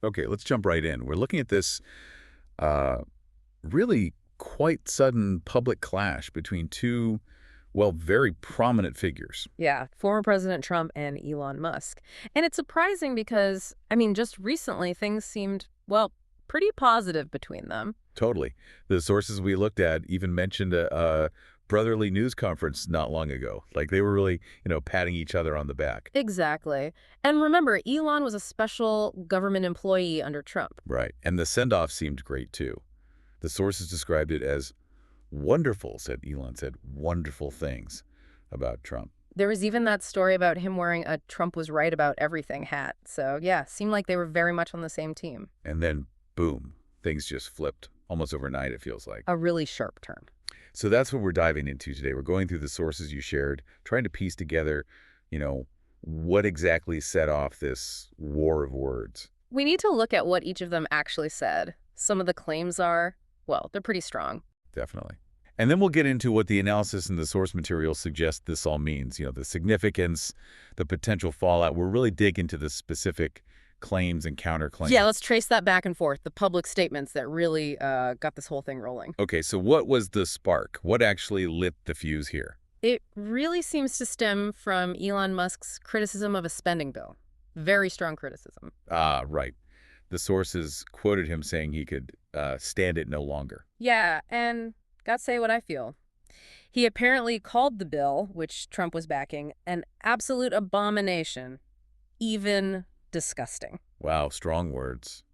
Okay, let's jump right in. We're looking at this uh, really quite sudden public clash between two, well, very prominent figures. Yeah, former President Trump and Elon Musk. And it's surprising because, just recently things seemed, well, pretty positive between them. Totally. The sources we looked at even mentioned a brotherly news conference not long ago. Like they were really, patting each other on the back. Exactly. And remember, Elon was a special government employee under Trump. Right. And the send-off seemed great too. The sources described it as wonderful, Elon said wonderful things about Trump. There was even that story about him wearing a Trump was right about everything hat. So, yeah, seemed like they were very much on the same team. And then, boom, things just flipped almost overnight, it feels like. A really sharp turn. So that's what we're diving into today. We're going through the sources you shared, trying to piece together, what exactly set off this war of words. We need to look at what each of them actually said. Some of the claims are, well, they're pretty strong. Definitely. And then we'll get into what the analysis and the source material suggest this all means, the significance, the potential fallout. We'll really dig into the specific claims and counterclaims. Yeah, let's trace that back and forth, the public statements that really got this whole thing rolling. Okay, so what was the spark? What actually lit the fuse here? It really seems to stem from Elon Musk's criticism of a spending bill. Very strong criticism. Ah, right. The sources quoted him saying he could stand it no longer. Yeah, and gotta say what I feel. He apparently called the bill, which Trump was backing, an absolute abomination, even disgusting. Wow, strong words.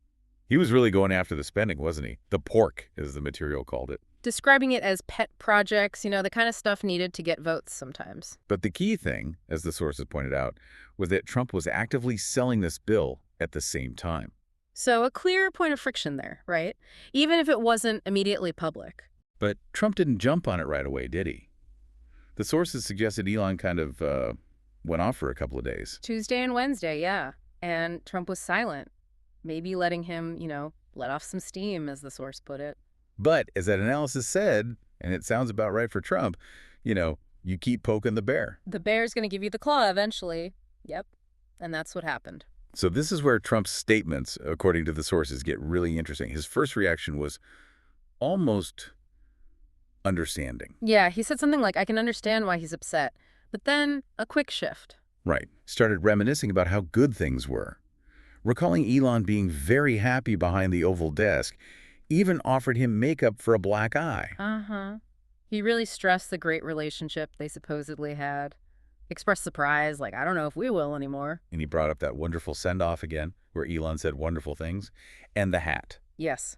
He was really going after the spending, wasn't he? The pork, as the material called it. Describing it as pet projects, the kind of stuff needed to get votes sometimes. But the key thing, as the sources pointed out, was that Trump was actively selling this bill at the same time. So a clear point of friction there, right? Even if it wasn't immediately public. But Trump didn't jump on it right away, did he? The sources suggested Elon kind of went off for a couple of days. Tuesday and Wednesday, yeah. And Trump was silent. Maybe letting him, let off some steam, as the source put it. But as that analysis said, and it sounds about right for Trump, you keep poking the bear. The bear's going to give you the claw eventually. Yep. And that's what happened. So this is where Trump's statements, according to the sources, get really interesting. His first reaction was almost understanding. Yeah, he said something like, I can understand why he's upset. But then a quick shift. Right. Started reminiscing about how good things were. Recalling Elon being very happy behind the Oval Desk, even offered him makeup for a black eye. Uh-huh. He really stressed the great relationship they supposedly had. Expressed surprise, like, I don't know if we will anymore. And he brought up that wonderful send-off again, where Elon said wonderful things, and the hat. Yes.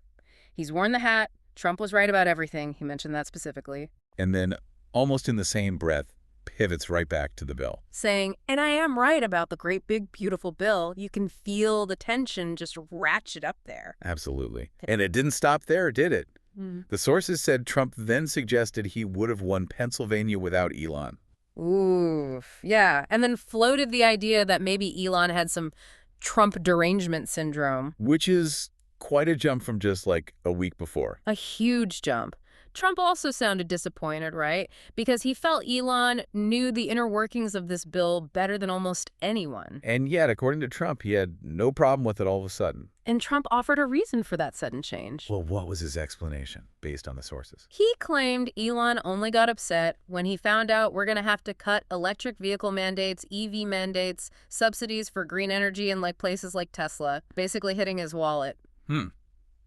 He's worn the hat. Trump was right about everything. He mentioned that specifically. And then, almost in the same breath, pivots right back to the bill. Saying, and I am right about the great big beautiful bill. You can feel the tension just ratchet up there. Absolutely. And it didn't stop there, did it? Mm. The sources said Trump then suggested he would have won Pennsylvania without Elon. Oof. Yeah. And then floated the idea that maybe Elon had some Trump derangement syndrome. Which is quite a jump from just like a week before. A huge jump. Trump also sounded disappointed, right? Because he felt Elon knew the inner workings of this bill better than almost anyone. And yet, according to Trump, he had no problem with it all of a sudden. And Trump offered a reason for that sudden change. Well, what was his explanation, based on the sources? He claimed Elon only got upset when he found out we're going to have to cut electric vehicle mandates, EV mandates, subsidies for green energy in places like Tesla, basically hitting his wallet.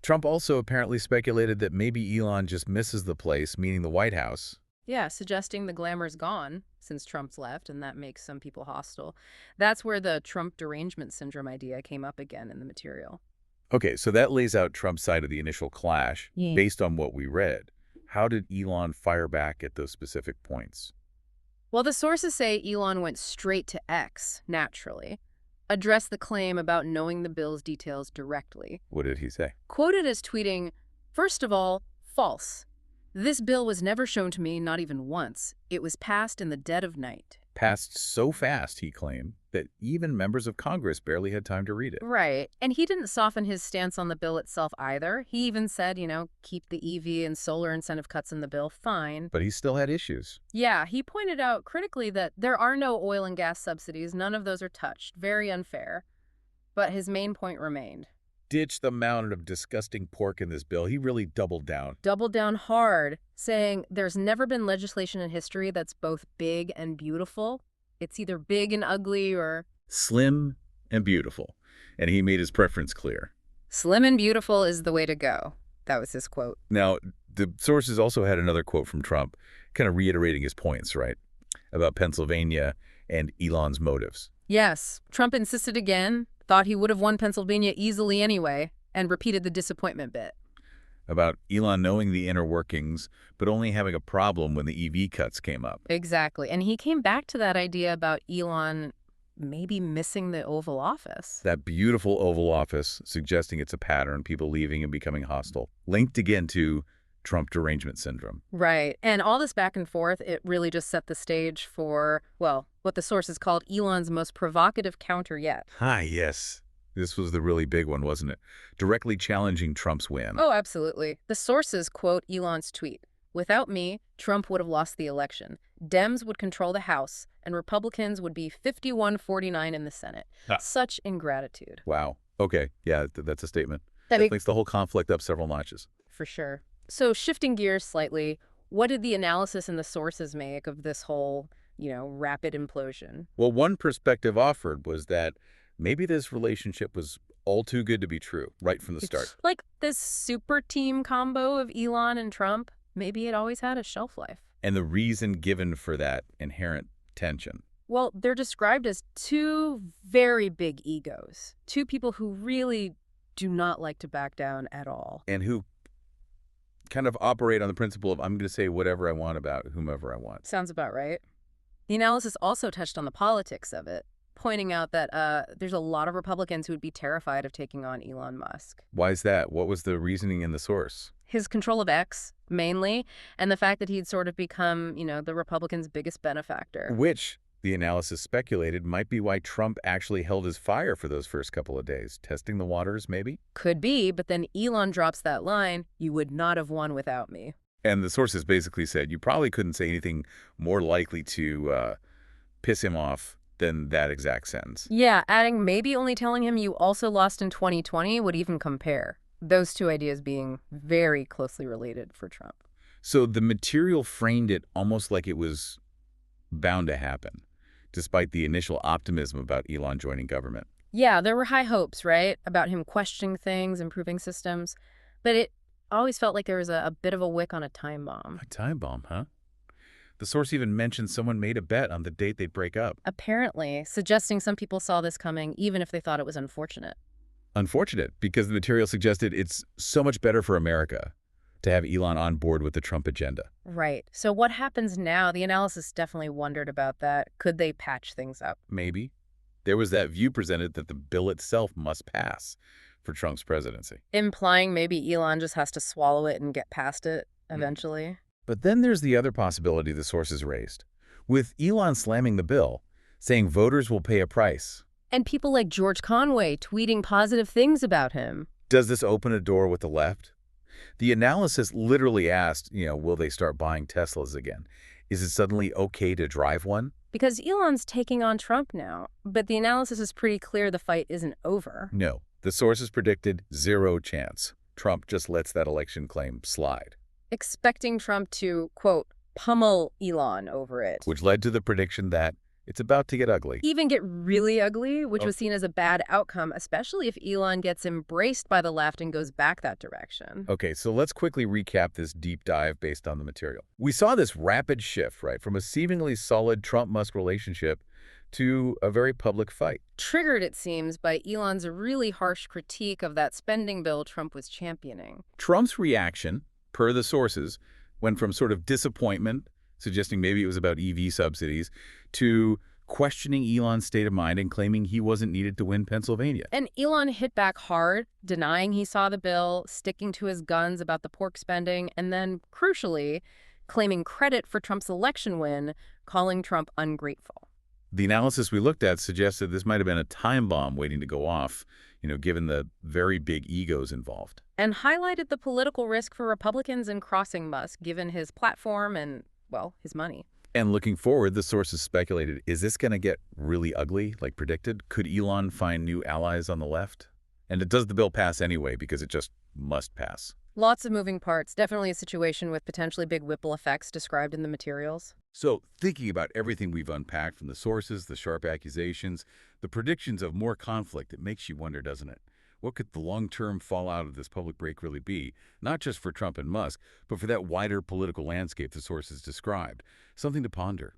Trump also apparently speculated that maybe Elon just misses the place, meaning the White House. Yeah, suggesting the glamour's gone since Trump's left, and that makes some people hostile. That's where the Trump derangement syndrome idea came up again in the material. Okay, so that lays out Trump's side of the initial clash, Yeah. based on what we read. How did Elon fire back at those specific points? Well, the sources say Elon went straight to X, naturally. Addressed the claim about knowing the bill's details directly. What did he say? Quoted as tweeting, "First of all, false. This bill was never shown to me, not even once. It was passed in the dead of night." Passed so fast, he claimed, that even members of Congress barely had time to read it. Right. And he didn't soften his stance on the bill itself either. He even said, keep the EV and solar incentive cuts in the bill, fine. But he still had issues. Yeah, he pointed out critically that there are no oil and gas subsidies. None of those are touched. Very unfair. But his main point remained. ditched the amount of disgusting pork in this bill. He really doubled down. Doubled down hard, saying there's never been legislation in history that's both big and beautiful. It's either big and ugly or Slim and beautiful. And he made his preference clear. slim and beautiful is the way to go. That was his quote. Now, the sources also had another quote from Trump, kind of reiterating his points, right, about Pennsylvania and Elon's motives. Yes, Trump insisted again, thought he would have won Pennsylvania easily anyway, and repeated the disappointment bit. About Elon knowing the inner workings, but only having a problem when the EV cuts came up. Exactly. And he came back to that idea about Elon maybe missing the Oval Office. That beautiful Oval Office, suggesting it's a pattern, people leaving and becoming hostile, linked again to Trump derangement syndrome. Right. And all this back and forth, it really just set the stage for, well, what the sources called Elon's most provocative counter yet. Yes. This was the really big one, wasn't it? Directly challenging Trump's win. Oh, absolutely. The sources quote Elon's tweet. Without me, Trump would have lost the election. Dems would control the House, and Republicans would be 51-49 in the Senate. Such ingratitude. Wow. Okay. Yeah, that's a statement. That That makes the whole conflict up several notches. For sure. So shifting gears slightly, what did the analysis and the sources make of this whole, rapid implosion? Well, one perspective offered was that maybe this relationship was all too good to be true right from the start. Like this super team combo of Elon and Trump, maybe it always had a shelf life. And the reason given for that inherent tension. Well, they're described as two very big egos, two people who really do not like to back down at all. And who kind of operate on the principle of I'm going to say whatever I want about whomever I want. Sounds about right. The analysis also touched on the politics of it, pointing out that there's a lot of Republicans who would be terrified of taking on Elon Musk. Why is that? What was the reasoning in the source? His control of X, mainly, and the fact that he'd sort of become, the Republicans' biggest benefactor. Which, the analysis speculated, might be why Trump actually held his fire for those first couple of days. Testing the waters, maybe? Could be, but then Elon drops that line, "You would not have won without me." And the sources basically said you probably couldn't say anything more likely to piss him off than that exact sentence. Yeah, adding maybe only telling him you also lost in 2020 would even compare. Those two ideas being very closely related for Trump. So the material framed it almost like it was bound to happen, despite the initial optimism about Elon joining government. Yeah, there were high hopes, right, about him questioning things, improving systems, but it always felt like there was a bit of a wick on a time bomb. A time bomb, huh? The source even mentioned someone made a bet on the date they'd break up. Apparently, suggesting some people saw this coming even if they thought it was unfortunate. Unfortunate, because the material suggested it's so much better for America to have Elon on board with the Trump agenda. Right. So what happens now? The analysis definitely wondered about that. Could they patch things up? Maybe. There was that view presented that the bill itself must pass for Trump's presidency. Implying maybe Elon just has to swallow it and get past it eventually. But then there's the other possibility the sources raised. With Elon slamming the bill, saying voters will pay a price. And people like George Conway tweeting positive things about him. Does this open a door with the left? The analysis literally asked, will they start buying Teslas again? Is it suddenly okay to drive one? Because Elon's taking on Trump now, but the analysis is pretty clear the fight isn't over. No. The sources predicted 0 chance. Trump just lets that election claim slide. Expecting Trump to, quote, pummel Elon over it. Which led to the prediction that it's about to get ugly. Even get really ugly, which was seen as a bad outcome, especially if Elon gets embraced by the left and goes back that direction. Okay, so let's quickly recap this deep dive based on the material. We saw this rapid shift, right, from a seemingly solid Trump-Musk relationship to a very public fight. Triggered, it seems, by Elon's really harsh critique of that spending bill Trump was championing. Trump's reaction, per the sources, went from sort of disappointment, suggesting maybe it was about EV subsidies, to questioning Elon's state of mind and claiming he wasn't needed to win Pennsylvania. And Elon hit back hard, denying he saw the bill, sticking to his guns about the pork spending, and then, crucially, claiming credit for Trump's election win, calling Trump ungrateful. The analysis we looked at suggested this might have been a time bomb waiting to go off, given the very big egos involved. And highlighted the political risk for Republicans in crossing Musk, given his platform and, well, his money. And looking forward, the sources speculated, is this going to get really ugly, like predicted? Could Elon find new allies on the left? And does the bill pass anyway because it just must pass? Lots of moving parts. Definitely a situation with potentially big ripple effects described in the materials. So, thinking about everything we've unpacked from the sources, the sharp accusations, the predictions of more conflict, it makes you wonder, doesn't it? What could the long-term fallout of this public break really be? Not just for Trump and Musk, but for that wider political landscape the sources described. Something to ponder.